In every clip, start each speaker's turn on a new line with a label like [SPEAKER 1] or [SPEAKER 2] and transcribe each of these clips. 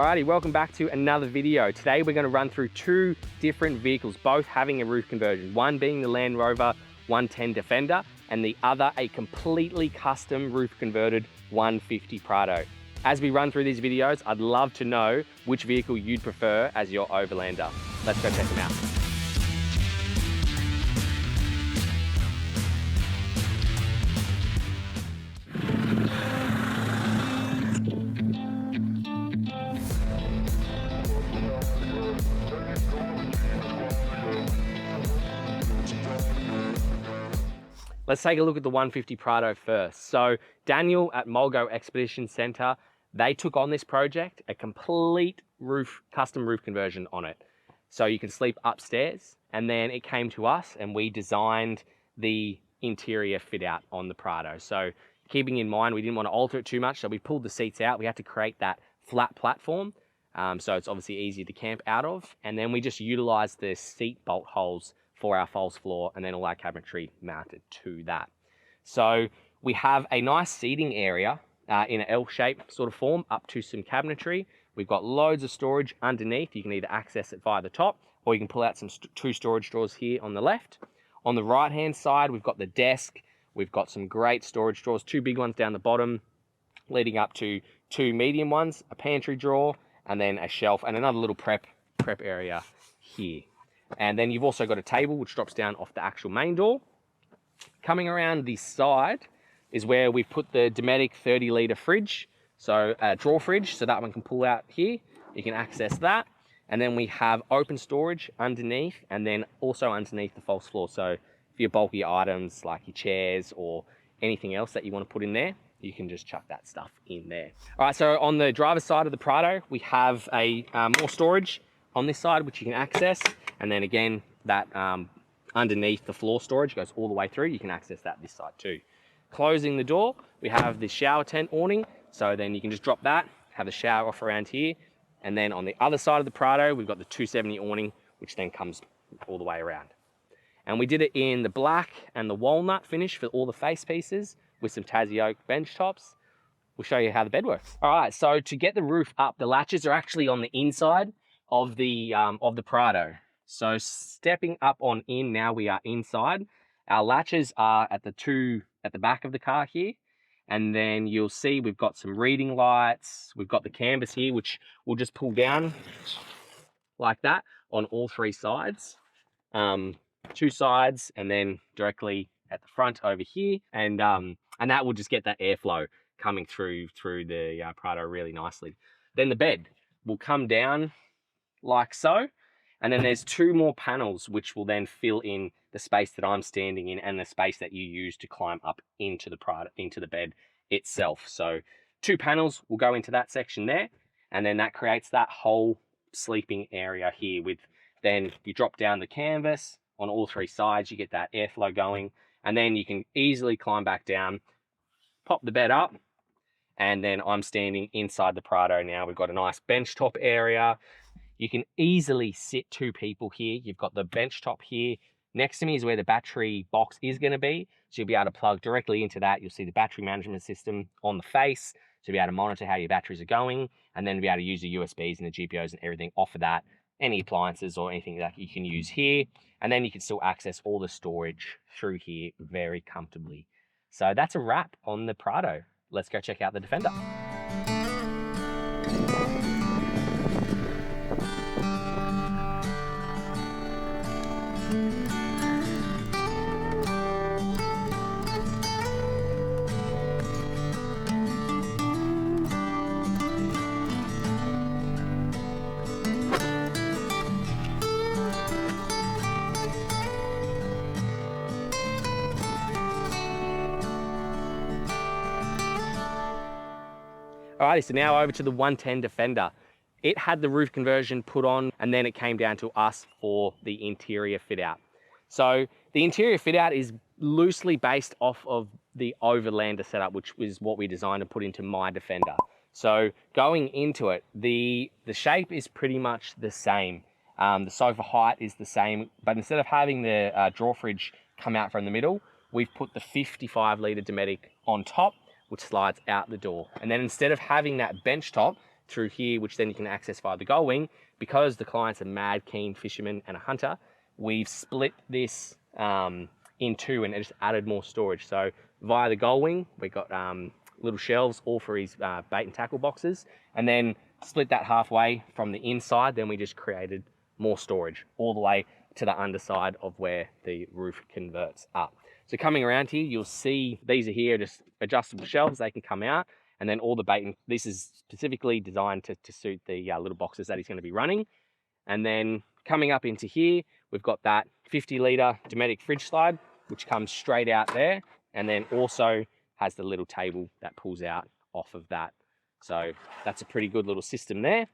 [SPEAKER 1] Alrighty, welcome back to another video. Today we're going to run through two different vehicles, both having a roof conversion. One being the Land Rover 110 Defender and the other a completely custom roof converted 150 Prado. As we run through these videos, I'd love to know which vehicle you'd prefer as your Overlander. Let's go check them out. Let's take a look at the 150 Prado first. So Daniel at Mulgo Expedition Center, they took on this project, a complete custom roof conversion on it. So you can sleep upstairs, and then it came to us and we designed the interior fit out on the Prado. So keeping in mind, we didn't want to alter it too much. So we pulled the seats out. We had to create that flat platform. So it's obviously easier to camp out of. And then we just utilized the seat bolt holes for our false floor, and then all our cabinetry mounted to that. So we have a nice seating area in an L-shaped sort of form up to some cabinetry. We've got loads of storage underneath. You can either access it via the top, or you can pull out some two storage drawers here on the left. On the right-hand side, we've got the desk. We've got some great storage drawers, two big ones down the bottom, leading up to two medium ones, a pantry drawer, and then a shelf, and another little prep area here. And then you've also got a table which drops down off the actual main door. Coming around the side is where we've put the Dometic 30-litre fridge, so a drawer fridge, so that one can pull out here. You can access that. And then we have open storage underneath, and then also underneath the false floor. So for your bulky items like your chairs or anything else that you want to put in there, you can just chuck that stuff in there. All right, so on the driver's side of the Prado, we have a more storage on this side, which you can access. And then again, that underneath the floor storage goes all the way through. You can access that this side too. Closing the door, we have the shower tent awning. So then you can just drop that, have a shower off around here. And then on the other side of the Prado, we've got the 270 awning, which then comes all the way around. And we did it in the black and the walnut finish for all the face pieces with some Tassie oak bench tops. We'll show you how the bed works. All right, so to get the roof up, the latches are actually on the inside of the Prado. So stepping up on in, now we are inside. Our latches are at the back of the car here. And then you'll see we've got some reading lights. We've got the canvas here, which we'll just pull down like that on all three sides. Two sides, and then directly at the front over here. And that will just get that airflow coming through the Prado really nicely. Then the bed will come down like so. And then there's two more panels which will then fill in the space that I'm standing in and the space that you use to climb up into the bed itself. So two panels will go into that section there, and then that creates that whole sleeping area here. With then you drop down the canvas on all three sides, you get that airflow going, and then you can easily climb back down, pop the bed up, and then I'm standing inside the Prado now. We've got a nice bench top area. You can easily sit two people here. You've got the bench top here. Next to me is where the battery box is going to be. So you'll be able to plug directly into that. You'll see the battery management system on the face. So you'll be able to monitor how your batteries are going, and then be able to use the USBs and the GPOs and everything off of that. Any appliances or anything that you can use here. And then you can still access all the storage through here very comfortably. So that's a wrap on the Prado. Let's go check out the Defender. Alrighty, so now over to the 110 Defender. It had the roof conversion put on, and then it came down to us for the interior fit out. So the interior fit out is loosely based off of the Overlander setup, which was what we designed and put into my Defender. So going into it, the shape is pretty much the same. The sofa height is the same, but instead of having the drawer fridge come out from the middle, we've put the 55-litre Dometic on top, which slides out the door. And then instead of having that bench top through here, which then you can access via the gull wing. Because the client's a mad keen fisherman and a hunter, we've split this in two and just added more storage. So via the gull wing, we've got little shelves all for his bait and tackle boxes, and then split that halfway from the inside. Then we just created more storage all the way to the underside of where the roof converts up. So coming around here, you'll see these are here, just adjustable shelves. They can come out, and then all the bait, and this is specifically designed to suit the little boxes that he's going to be running. And then coming up into here, we've got that 50-litre Dometic fridge slide, which comes straight out there, and then also has the little table that pulls out off of that. So that's a pretty good little system there.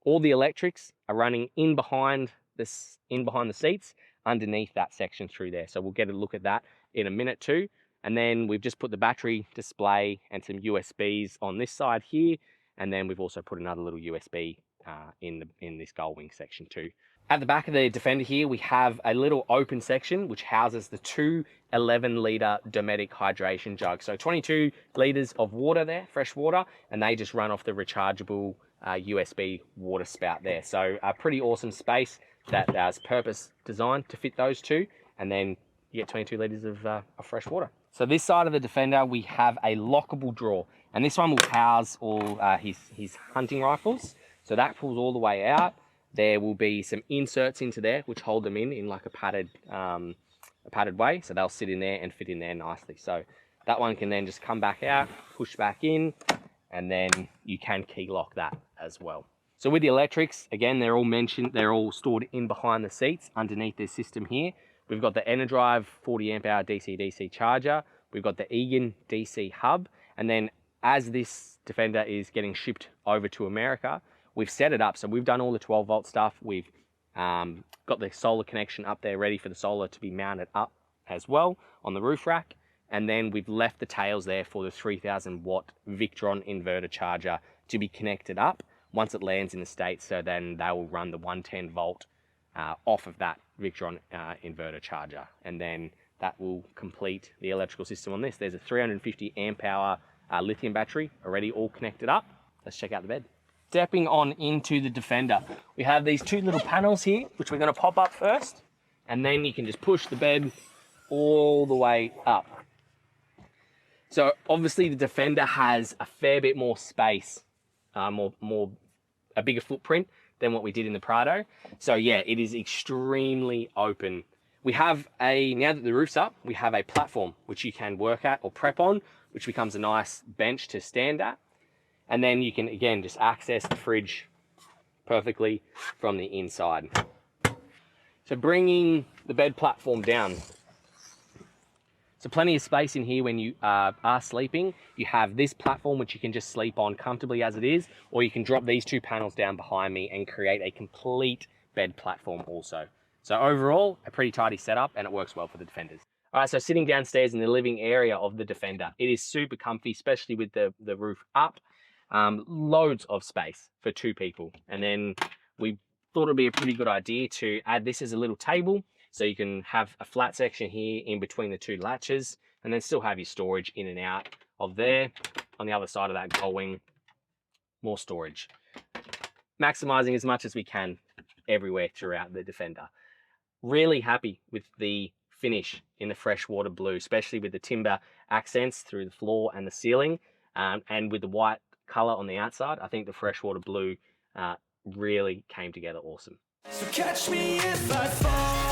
[SPEAKER 1] All the electrics are running in behind the seats, underneath that section through there. So we'll get a look at that in a minute too. And then we've just put the battery display and some USBs on this side here. And then we've also put another little USB in this gull wing section too. At the back of the Defender here, we have a little open section which houses the two 11-litre Dometic hydration jugs. So 22 litres of water there, fresh water, and they just run off the rechargeable USB water spout there. So a pretty awesome space that is purpose designed to fit those two, and then you get 22 litres of fresh water. So this side of the Defender, we have a lockable drawer, and this one will house all his hunting rifles. So that pulls all the way out. There will be some inserts into there which hold them in like a padded way, so they'll sit in there and fit in there nicely. So that one can then just come back out, push back in, and then you can key lock that as well. So with the electrics, again, they're all stored in behind the seats underneath this system here. We've got the Enerdrive 40 amp hour DC-DC charger. We've got the Egan DC hub. And then as this Defender is getting shipped over to America, we've set it up. So we've done all the 12 volt stuff. We've got the solar connection up there ready for the solar to be mounted up as well on the roof rack. And then we've left the tails there for the 3000 watt Victron inverter charger to be connected up once it lands in the States. So then they will run the 110 volt off of that Victron inverter charger. And then that will complete the electrical system on this. There's a 350 amp hour lithium battery already all connected up. Let's check out the bed. Stepping on into the Defender, we have these two little panels here, which we're going to pop up first. And then you can just push the bed all the way up. So obviously the Defender has a fair bit more space, a bigger footprint than what we did in the Prado. So yeah, it is extremely open. We have now that the roof's up, we have a platform which you can work at or prep on, which becomes a nice bench to stand at. And then you can, again, just access the fridge perfectly from the inside. So bringing the bed platform down. So plenty of space in here when you are sleeping. You have this platform which you can just sleep on comfortably as it is, or you can drop these two panels down behind me and create a complete bed platform also. So overall, a pretty tidy setup, and it works well for the Defenders. All right, so sitting downstairs in the living area of the Defender, it is super comfy, especially with the roof up. Loads of space for two people. And then we thought it'd be a pretty good idea to add this as a little table, so you can have a flat section here in between the two latches, and then still have your storage in and out of there. On the other side of that gull wing, more storage. Maximizing as much as we can everywhere throughout the Defender. Really happy with the finish in the freshwater blue, especially with the timber accents through the floor and the ceiling, and with the white color on the outside. I think the freshwater blue really came together awesome. So catch me if I fall.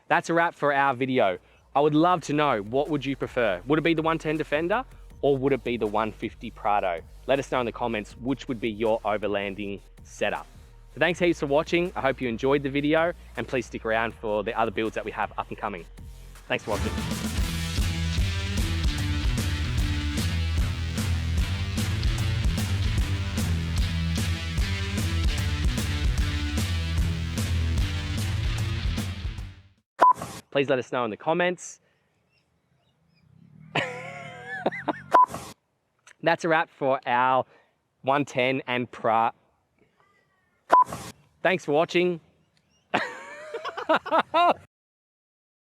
[SPEAKER 1] That's a wrap for our video. I would love to know, what would you prefer? Would it be the 110 Defender or would it be the 150 Prado? Let us know in the comments which would be your overlanding setup. So thanks heaps for watching. I hope you enjoyed the video, and please stick around for the other builds that we have up and coming. Thanks for watching. please let us know in the comments. That's a wrap for our 110 and Prado. Thanks for watching.